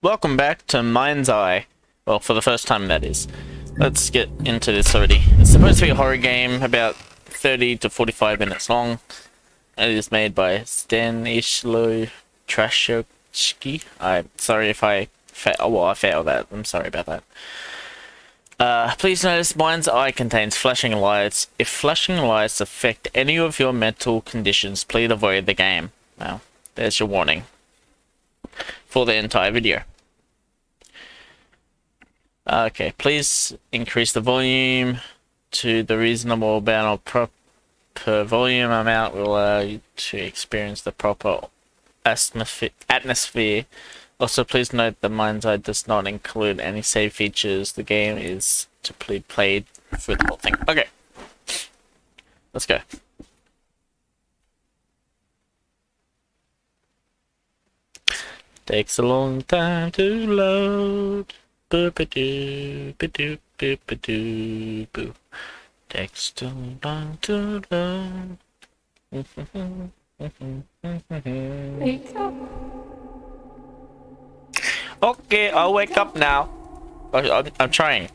Welcome back to Mind's Eye. Well, for the first time, that is. Let's get into this already. It's supposed to be a horror game, about 30 to 45 minutes long. It is made by Stanislaw Trashkovsky. I'm sorry if I failed that. I'm sorry about that. Please notice Mind's Eye contains flashing lights. If flashing lights affect any of your mental conditions, please avoid the game. Well, there's your warning for the entire video. Okay, please increase the volume to the reasonable amount of proper volume amount will allow you to experience the proper atmosphere. Also, please note that Mind's Eye does not include any save features. The game is to be played through the whole thing. Okay, let's go. Takes a long time to load. Boop-a-doo, ba-doo, boop-a-doo, boo. Takes too long to load. Wake up. Okay, I'll wake up now. I'm trying.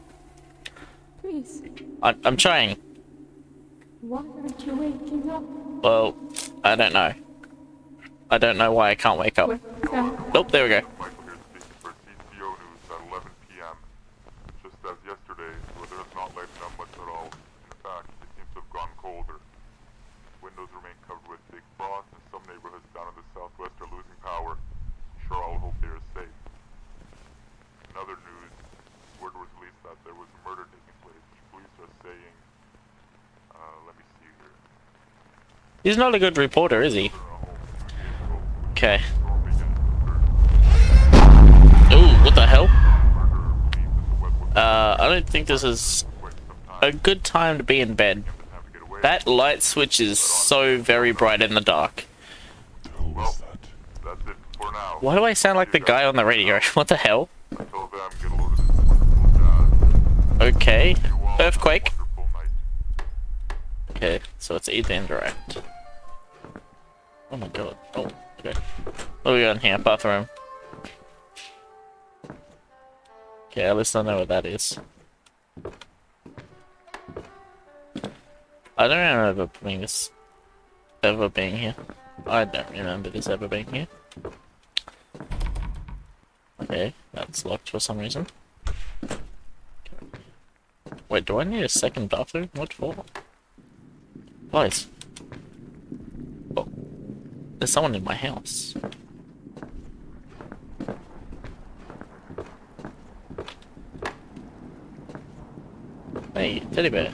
Please. I'm trying. Why aren't you waking up? Well, I don't know. I don't know why I can't wake up. Wake up. Nope, there we go. Michael here speaking for CCO News at 11 p.m. Just as yesterday, the weather has not lightened up much at all. In fact, it seems to have gone colder. Windows remain covered with thick frost, and some neighborhoods down in the southwest are losing power. I'm sure all hope they are safe. In other news, word was released that there was a murder taking place, which police are saying, let me see here. He's not a good reporter, is he? Okay. Ooh, what the hell? I don't think this is a good time to be in bed. That light switch is so very bright in the dark. Well, that's it for now. Why do I sound like the guy on the radio? What the hell? Until then, get a load of this wonderful jazz. Okay. You all have a Earthquake. wonderful night. Okay, so it's either indirect. Oh my god. Oh, okay. What are we got in here? Bathroom. Okay, at least I know what that is. I don't remember this ever being here. I don't remember this ever being here. Okay, that's locked for some reason. Wait, do I need a second bathroom? What for? Guys. Oh. There's someone in my house. Hey, teddy bear.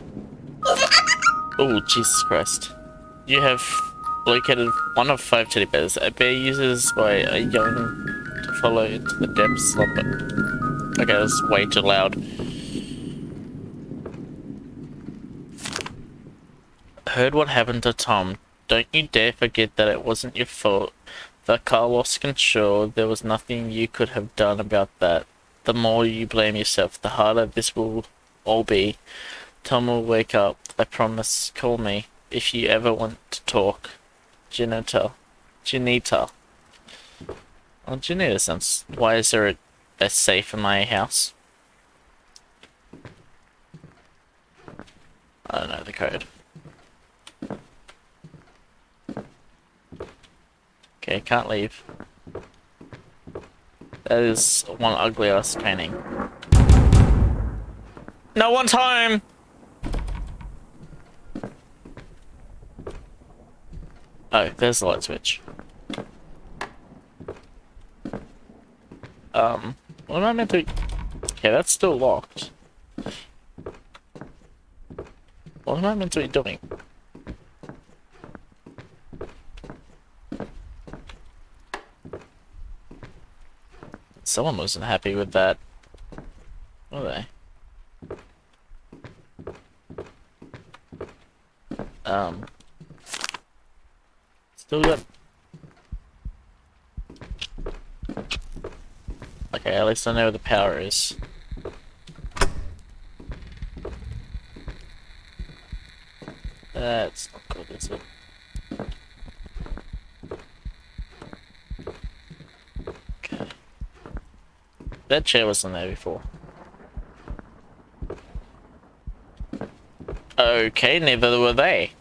Oh, Jesus Christ. You have located one of 5 teddy bears. A bear uses by a young to follow into the depths slumber. Okay, that's way too loud. Heard what happened to Tom. Don't you dare forget that it wasn't your fault. The car lost control. There was nothing you could have done about that. The more you blame yourself, the harder this will all be. Tom will wake up. I promise. Call me if you ever want to talk. Janita. Oh, Janita sounds. Why is there a safe in my house? I don't know the code. Okay, can't leave. That is one ugly ass painting. No one's home! Oh, there's the light switch. What am I meant to... Okay, that's still locked. What am I meant to be doing? Someone wasn't happy with that. Were they? Still got... Okay, at least I know where the power is. That's not good, is it? Okay. That chair wasn't there before. Okay, neither were they.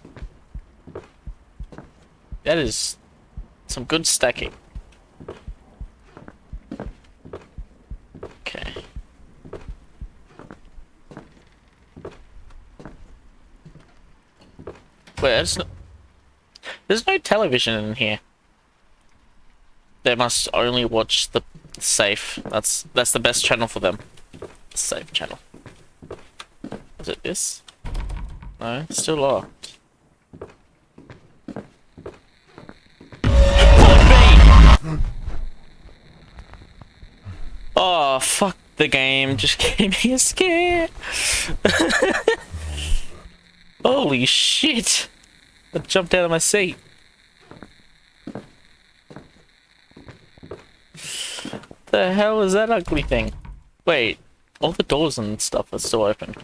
That is some good stacking. Okay. Wait, there's no television in here. They must only watch the safe. That's the best channel for them. The safe channel. Is it this? No, it's still locked. Oh, fuck the game. Just gave me a scare. Holy shit. I jumped out of my seat. The hell is that ugly thing? Wait, all the doors and stuff are still open.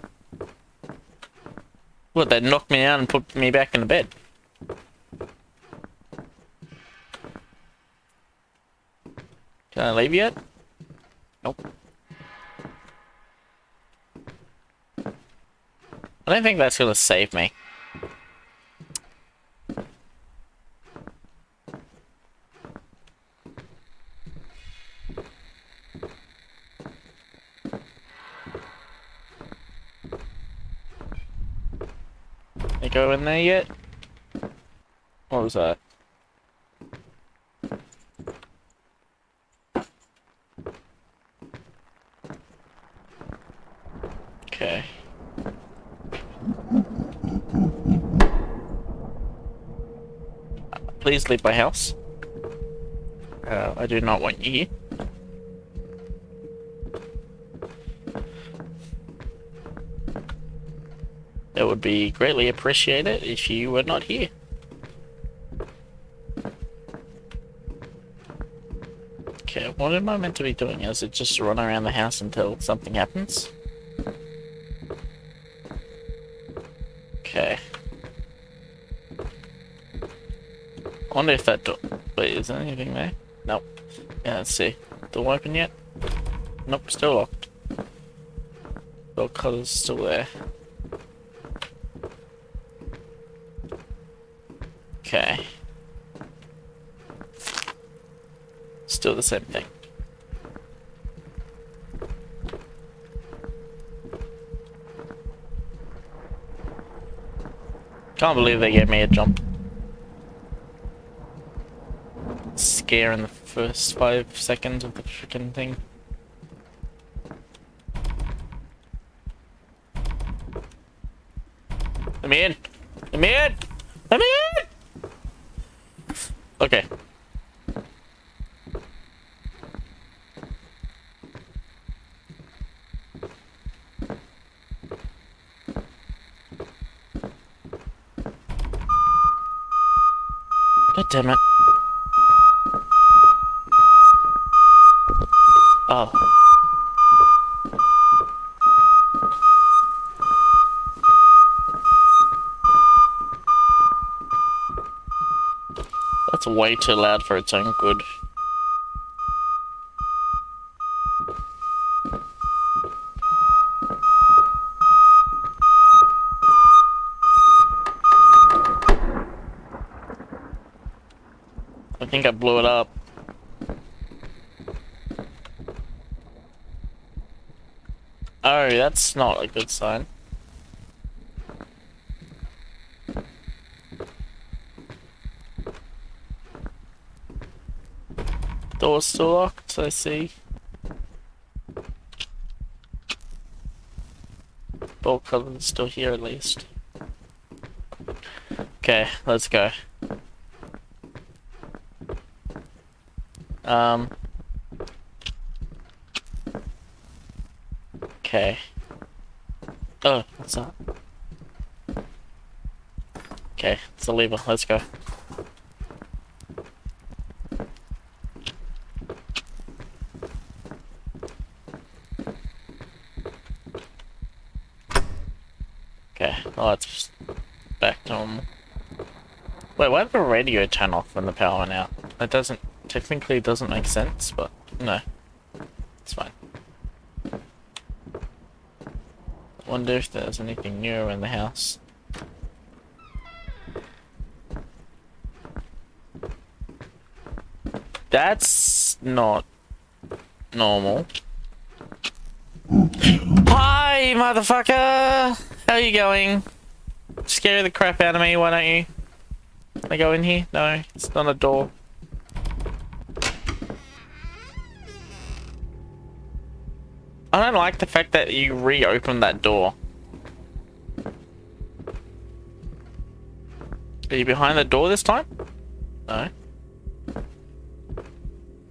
What, they knocked me out and put me back in the bed? Can I leave yet? Nope. I don't think that's gonna save me. They go in there yet? What was that? Okay. Please leave my house. I do not want you here. It would be greatly appreciated if you were not here. Okay, what am I meant to be doing? Is it just run around the house until something happens? Okay. I wonder if that door... Wait, is there anything there? Nope. Yeah, let's see. Door open yet? Nope, still locked. Door color's still there. Okay. Still the same thing. Can't believe they gave me a jump scare in the first 5 seconds of the freaking thing. Let me in! Let me in! Let me in! Okay. God damn it. Oh. That's way too loud for its own good. I think I blew it up. Oh, that's not a good sign. Door's still locked, I see. Bolt color's still here at least. Okay, let's go. Okay. Oh, what's that? Okay, it's a lever, let's go. Okay, oh, it's back to normal. Wait, why did the radio turn off when the power went out? That technically doesn't make sense, but no. It's fine. Wonder if there's anything new in the house. That's not normal. Hi, motherfucker! How you going? Scare the crap out of me, why don't you? Can I go in here? No, it's not a door. I don't like the fact that you reopened that door. Are you behind the door this time? No.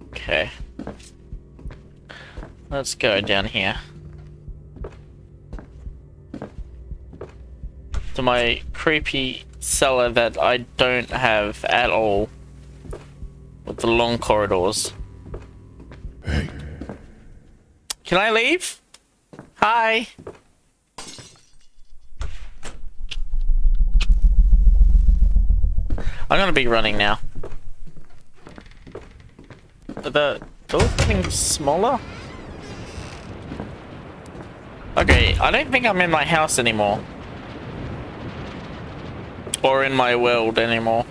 Okay. Let's go down here. To my creepy cellar that I don't have at all. With the long corridors. Hey. Can I leave? Hi. I'm gonna be running now. Are the doors getting smaller? Okay, I don't think I'm in my house anymore. Or in my world anymore.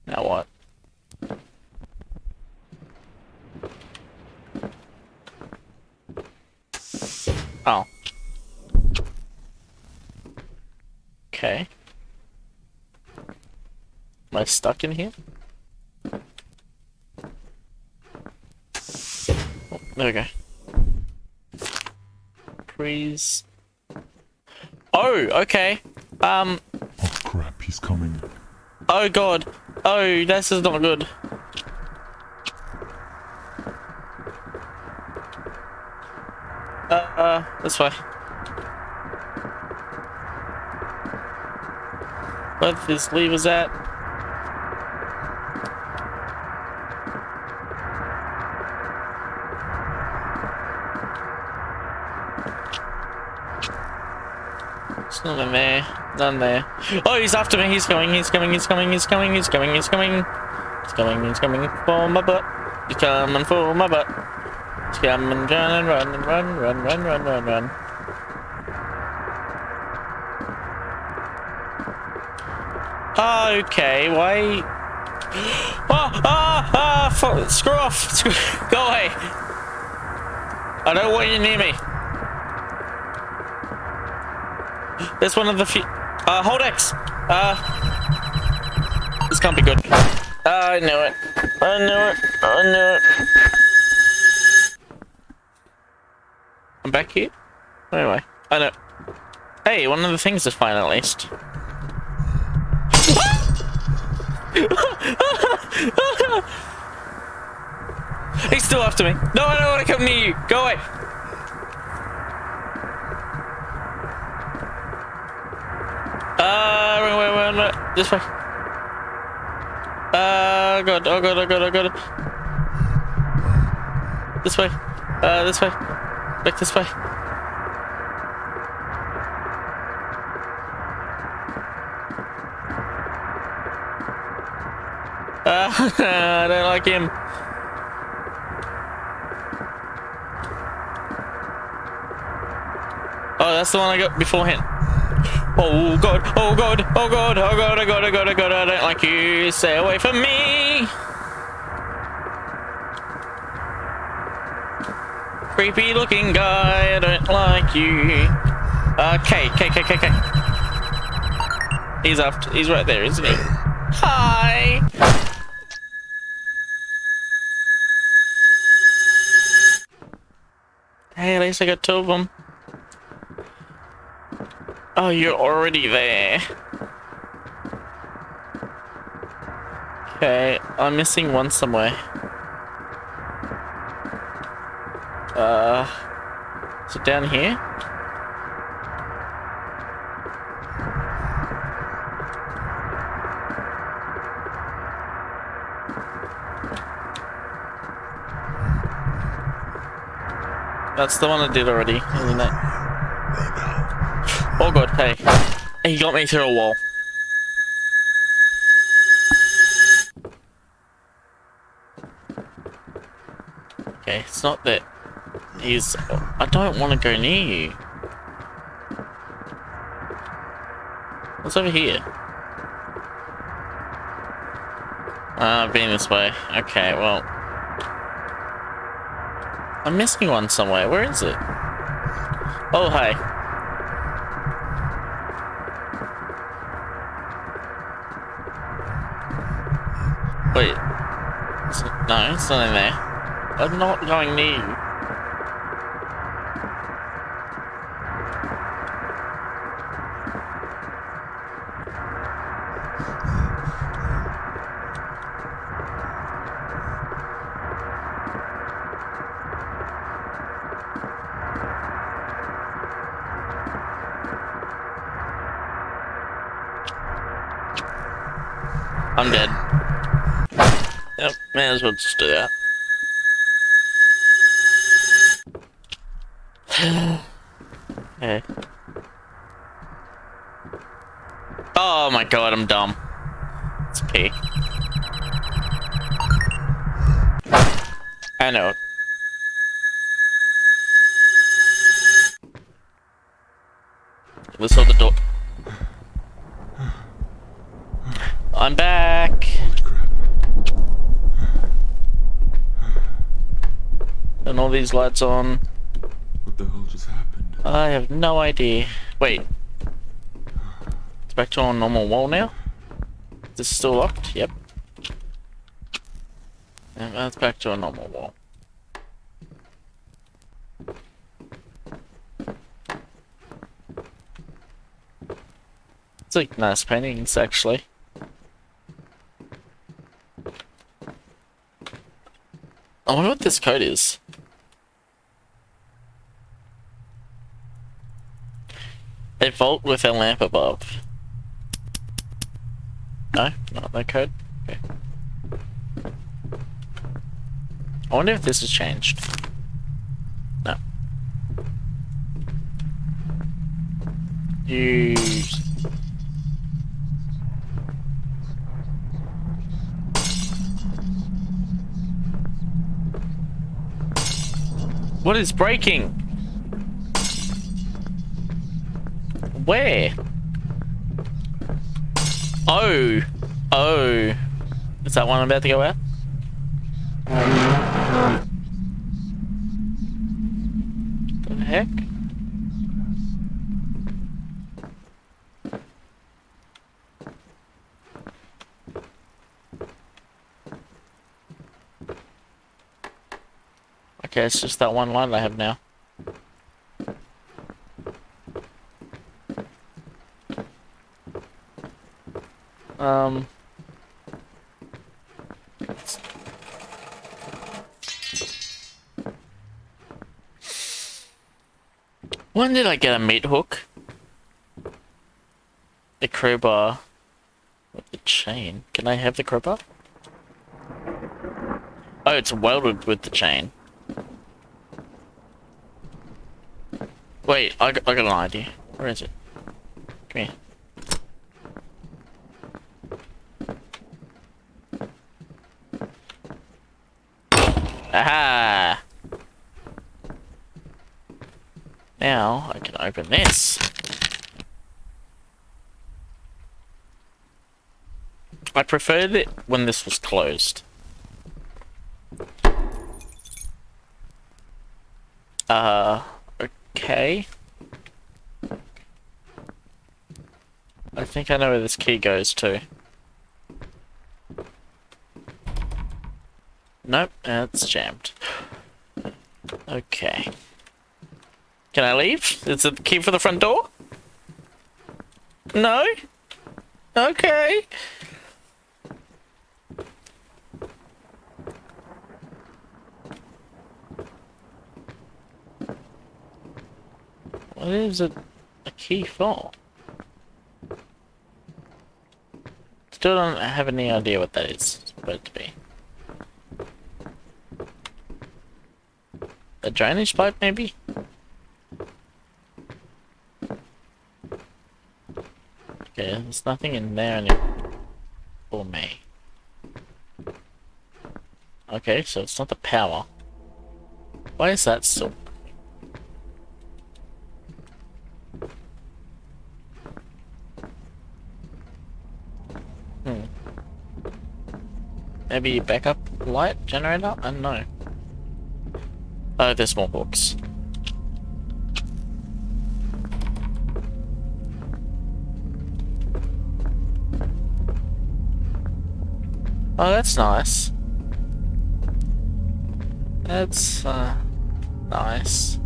Now what? Oh. Okay. Am I stuck in here? Oh, there we go. Please. Oh, okay. Oh crap, he's coming. Oh god. Oh, this is not good. This way. Where these levers at? There's nothing there. None there. Oh, he's after me. He's coming. He's coming. He's coming. He's coming. He's coming. He's coming. He's coming. He's coming for my butt. He's coming for my butt. He's coming. Run and run and run, run, run, run, run, run. Okay, why? Screw off! Go away! I don't want you near me. There's one of the few. Hold X! This can't be good. I knew it. I knew it. I knew it. I'm back here? Where am I? I know. Hey, one of the things is fine at least. He's still after me. No, I don't want to come near you. Go away. Wrong way. This way. Oh god, oh god, oh god, oh god. This way. This way. Back this way. I don't like him. Oh, that's the one I got beforehand. Oh god, oh god, oh god, oh god, oh god, oh god, oh god, I don't like you. Stay away from me. Creepy looking guy, I don't like you. K. He's right there, isn't he? Hi. Hey, at least I got two of them. Oh, you're already there. Okay, I'm missing one somewhere. Is it down here? That's the one I did already, isn't it? Oh god, hey. He got me through a wall. Okay, it's not that he's... I don't want to go near you. What's over here? I've been this way. Okay, well... I'm missing one somewhere. Where is it? Oh, hi. Wait. No, it's not in there. I'm not going near you. I'm dead. Yep, may as well just do that. Okay. Oh my god, I'm dumb. It's P. I know it. Let's hold the door. I'm back. Holy crap. And all these lights on. What the hell just happened? I have no idea. Wait. It's back to our normal wall now? Is this still locked? Yep. And that's back to a normal wall. It's like nice paintings, actually. I wonder what this code is. A vault with a lamp above. No, not that code. Okay. I wonder if this has changed. No. Use. What is breaking? Where? Oh. Oh. Is that one I'm about to go out? What the heck? Okay, it's just that one light I have now. When did I get a meat hook? The crowbar with the chain. Can I have the crowbar? Oh, it's welded with the chain. Wait, I got an idea. Where is it? Come here. Aha! Now I can open this. I preferred it when this was closed. Okay. I think I know where this key goes to. Nope, it's jammed. Okay. Can I leave? Is it the key for the front door? No? Okay. What is it a key for? Still don't have any idea what that is supposed to be. A drainage pipe, maybe? Okay, there's nothing in there anymore for me. Okay, so it's not the power. Why is that still? Maybe backup light generator? I don't know. Oh, there's more books. Oh, that's nice. That's nice.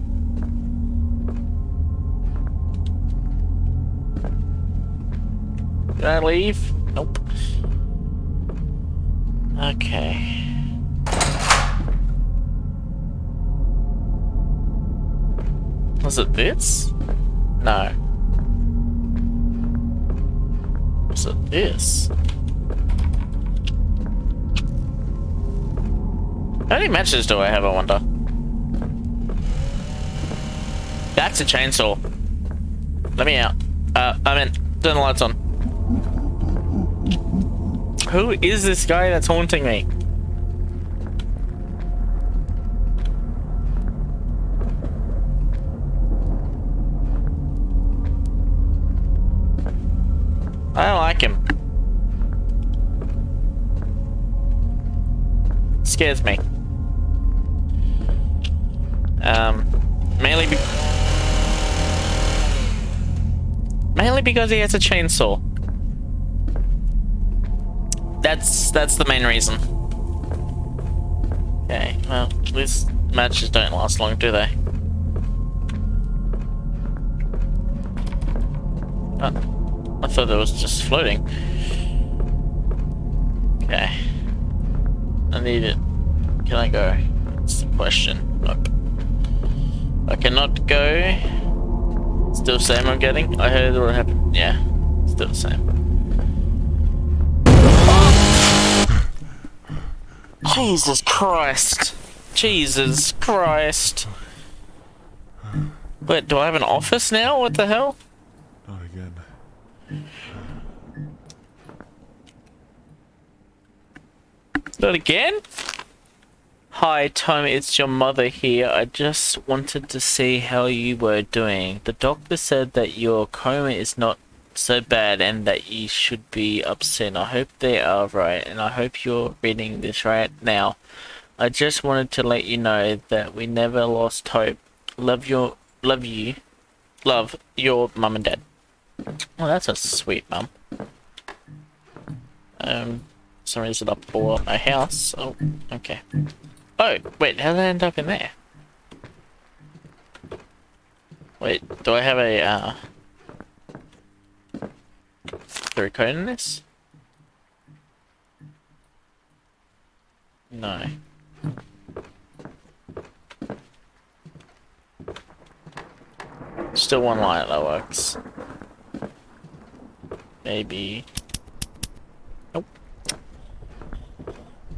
Did I leave? Nope. Okay. Was it this? No. Was it this? How many matches do I have, I wonder? That's a chainsaw. Let me out. I mean, turn the lights on. Who is this guy that's haunting me? I don't like him. Scares me. Mainly because he has a chainsaw. That's the main reason. Okay, well, these matches don't last long, do they? Oh, I thought it was just floating. Okay. I need it. Can I go? That's the question. Nope. I cannot go. Still the same I'm getting? I heard what happened. Yeah, still the same. Jesus Christ. Jesus Christ. Wait, do I have an office now? What the hell? Not again. Not again? Hi, Tommy, it's your mother here. I just wanted to see how you were doing. The doctor said that your coma is not so bad and that you should be upset. I hope they are right, and I hope you're reading this right now. I just wanted to let you know that we never lost hope. Love your mum and dad. Well, that's a sweet mum. For some reason I blew up my house. Oh, okay. Oh, wait, how did I end up in there? Wait, do I have a, is there a code in this? No. Still one light that works. Maybe. Nope.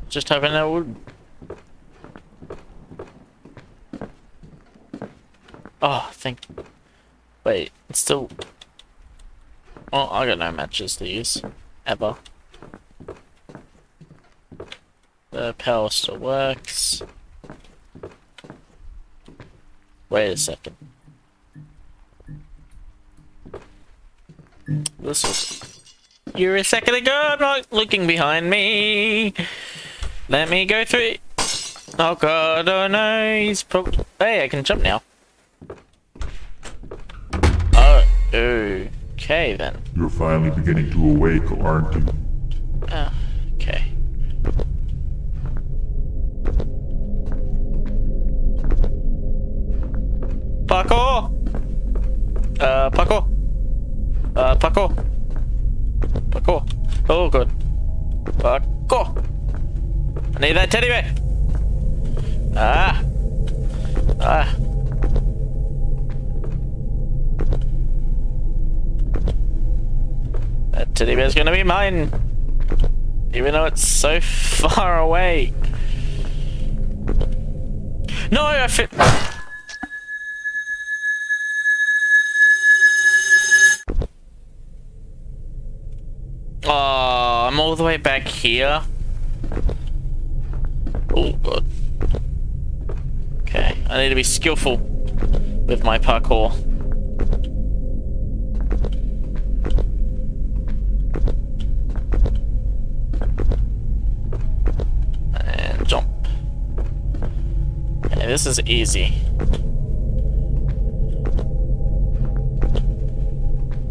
Just hoping that would. Oh, thank. Wait, it's still. Oh, I got no matches to use. Ever. The power still works. Wait a second. This was. You're a second ago, I'm not looking behind me. Let me go through. Oh god, oh no, he's probably. Hey, I can jump now. Oh, okay then. You're finally beginning to awake, aren't you? Oh, okay. Paco! Paco! Paco! Paco! Oh, good. Paco! I need that teddy bear! Ah! Ah! That teddy bear's gonna be mine! Even though it's so far away! No, I fit. Oh, I'm all the way back here. Oh god. Okay, I need to be skillful with my parkour. And jump. Okay, this is easy.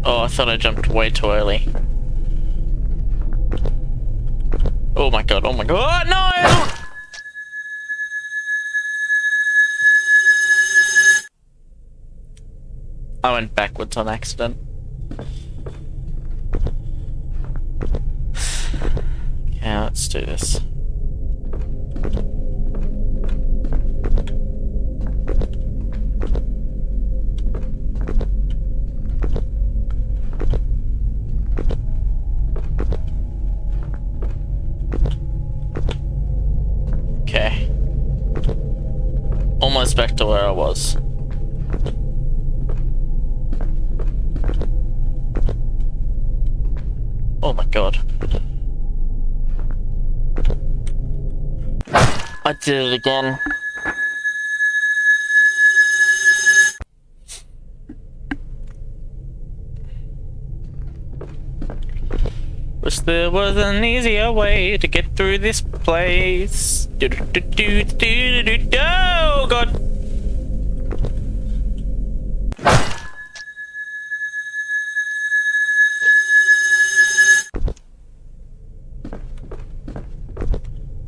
Oh, I thought I jumped way too early. Oh my god, oh my god, oh, no! I went backwards on accident. Yeah, let's do this. Okay. Almost back to where I was. Oh my god. I did it again. Wish there was an easier way to get through this place. Oh god.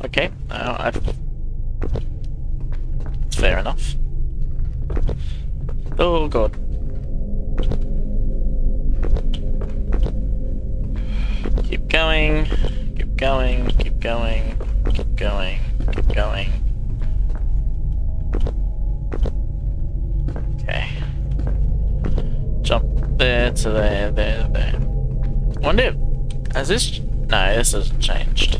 Okay, fair enough. Oh god. Keep going, keep going, keep going, keep going, keep going. Okay. Jump there to there, there, there. I wonder if, has this, no, this hasn't changed.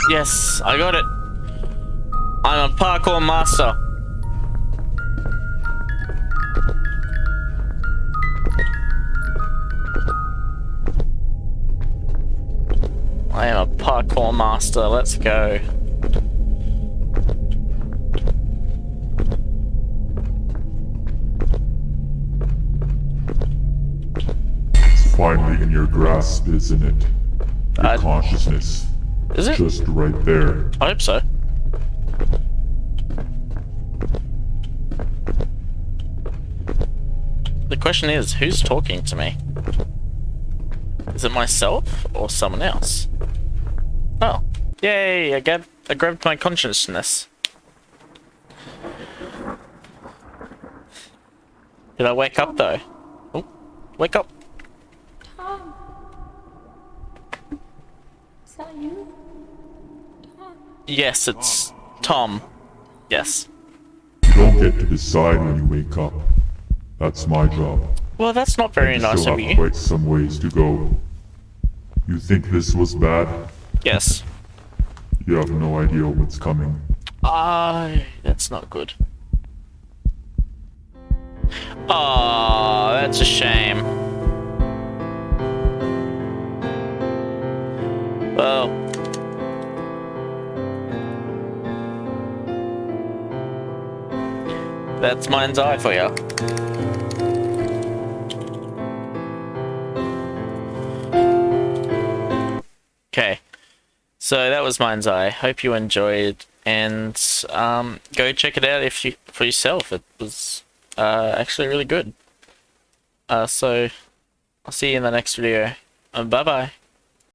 Yes, I got it. I'm a parkour master. I am a parkour master. Let's go. It's finally in your grasp, isn't it? Your consciousness. Is it? Just right there. I hope so. The question is, who's talking to me? Is it myself or someone else? Oh, yay! I grabbed my consciousness. Did I wake up though? Oh, wake up! Tom. Is that you? Tom. Yes, it's Tom. Yes. You don't get to decide when you wake up. That's my job. Well, that's not very You nice still of have you. quite some ways to go. You think this was bad? Yes. You have no idea what's coming. That's not good. Oh, that's a shame. Well. That's Mind's Eye for you. Okay. So that was Mind's Eye. Hope you enjoyed, and go check it out for yourself. It was actually really good. So I'll see you in the next video. Bye bye.